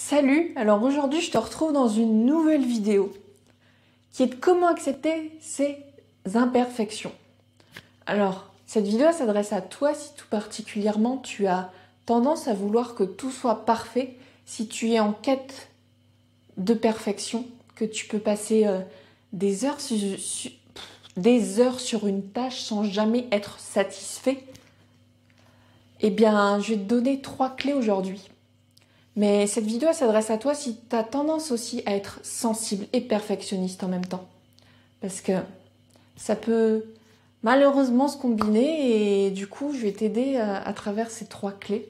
Salut, alors aujourd'hui je te retrouve dans une nouvelle vidéo qui est de comment accepter ses imperfections. Alors, cette vidéo s'adresse à toi si tout particulièrement tu as tendance à vouloir que tout soit parfait, si tu es en quête de perfection, que tu peux passer des heures sur une tâche sans jamais être satisfait. Eh bien, je vais te donner 3 clés aujourd'hui. Mais cette vidéo s'adresse à toi si tu as tendance aussi à être sensible et perfectionniste en même temps. Parce que ça peut malheureusement se combiner et du coup, je vais t'aider à travers ces 3 clés.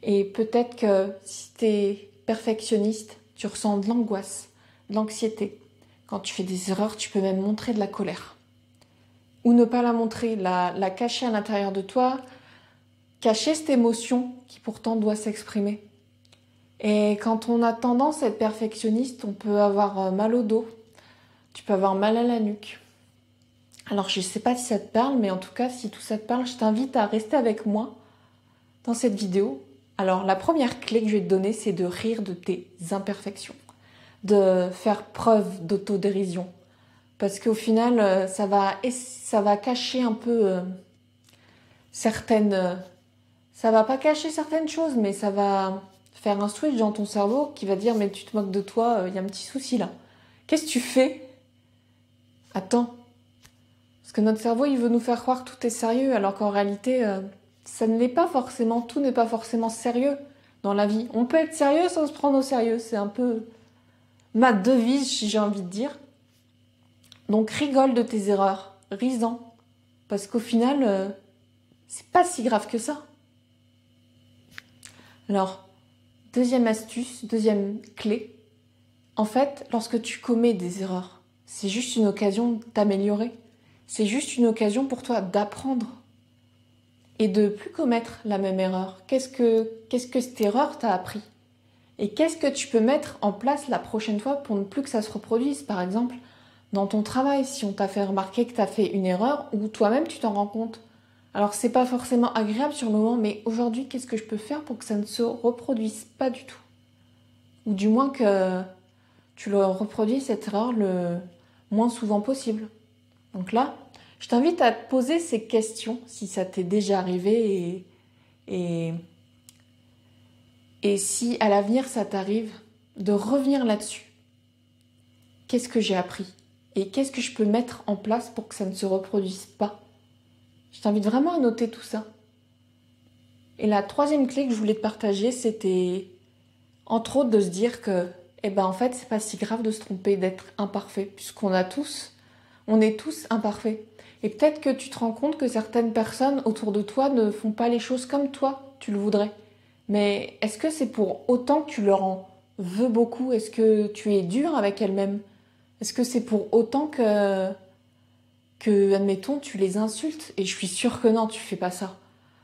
Et peut-être que si tu es perfectionniste, tu ressens de l'angoisse, de l'anxiété. Quand tu fais des erreurs, tu peux même montrer de la colère. Ou ne pas la montrer, la cacher à l'intérieur de toi, cacher cette émotion qui pourtant doit s'exprimer. Et quand on a tendance à être perfectionniste, on peut avoir mal au dos, tu peux avoir mal à la nuque. Alors je ne sais pas si ça te parle, mais en tout cas, si tout ça te parle, je t'invite à rester avec moi dans cette vidéo. Alors la première clé que je vais te donner, c'est de rire de tes imperfections, de faire preuve d'autodérision. Parce qu'au final, ça va cacher un peu certaines... ça va pas cacher certaines choses, mais ça va faire un switch dans ton cerveau qui va dire « mais tu te moques de toi, il y a un petit souci là. Qu'est-ce que tu fais ? Attends. » Parce que notre cerveau, il veut nous faire croire que tout est sérieux, alors qu'en réalité, ça ne l'est pas forcément. Tout n'est pas forcément sérieux dans la vie. On peut être sérieux sans se prendre au sérieux. C'est un peu ma devise, si j'ai envie de dire. Donc rigole de tes erreurs, ris-en. Parce qu'au final, c'est pas si grave que ça. Alors, deuxième astuce, deuxième clé. En fait, lorsque tu commets des erreurs, c'est juste une occasion de t'améliorer. C'est juste une occasion pour toi d'apprendre et de plus commettre la même erreur. Qu'est-ce que cette erreur t'a appris? Et qu'est-ce que tu peux mettre en place la prochaine fois pour ne plus que ça se reproduise? Par exemple, dans ton travail, si on t'a fait remarquer que tu as fait une erreur ou toi-même tu t'en rends compte. Alors c'est pas forcément agréable sur le moment, mais aujourd'hui, qu'est-ce que je peux faire pour que ça ne se reproduise pas du tout? Ou du moins que tu le reproduis cette erreur le moins souvent possible. Donc là, je t'invite à te poser ces questions si ça t'est déjà arrivé et si à l'avenir ça t'arrive, de revenir là-dessus. Qu'est-ce que j'ai appris? Et qu'est-ce que je peux mettre en place pour que ça ne se reproduise pas? Je t'invite vraiment à noter tout ça. Et la troisième clé que je voulais te partager, c'était entre autres de se dire que en fait, c'est pas si grave de se tromper, d'être imparfait, puisqu'on est tous imparfaits. Et peut-être que tu te rends compte que certaines personnes autour de toi ne font pas les choses comme toi, tu le voudrais. Mais est-ce que c'est pour autant que tu leur en veux beaucoup? Est-ce que tu es dur avec elles-mêmes? Est-ce que c'est pour autant que, admettons, tu les insultes? Et je suis sûre que non, tu fais pas ça.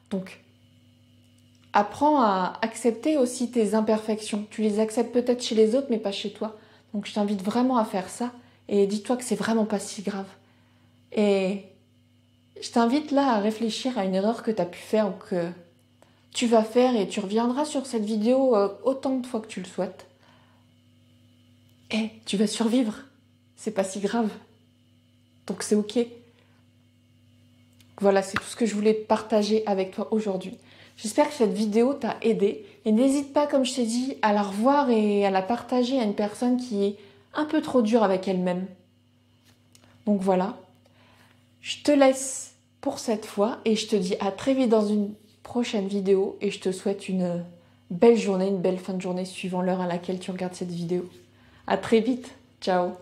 Donc, apprends à accepter aussi tes imperfections. Tu les acceptes peut-être chez les autres, mais pas chez toi. Donc, je t'invite vraiment à faire ça. Et dis-toi que c'est vraiment pas si grave. Et je t'invite là à réfléchir à une erreur que tu as pu faire ou que tu vas faire et tu reviendras sur cette vidéo autant de fois que tu le souhaites. Et tu vas survivre. C'est pas si grave. Donc c'est ok. Voilà, c'est tout ce que je voulais partager avec toi aujourd'hui. J'espère que cette vidéo t'a aidé. Et n'hésite pas, comme je t'ai dit, à la revoir et à la partager à une personne qui est un peu trop dure avec elle-même. Donc voilà. Je te laisse pour cette fois et je te dis à très vite dans une prochaine vidéo et je te souhaite une belle journée, une belle fin de journée suivant l'heure à laquelle tu regardes cette vidéo. À très vite. Ciao.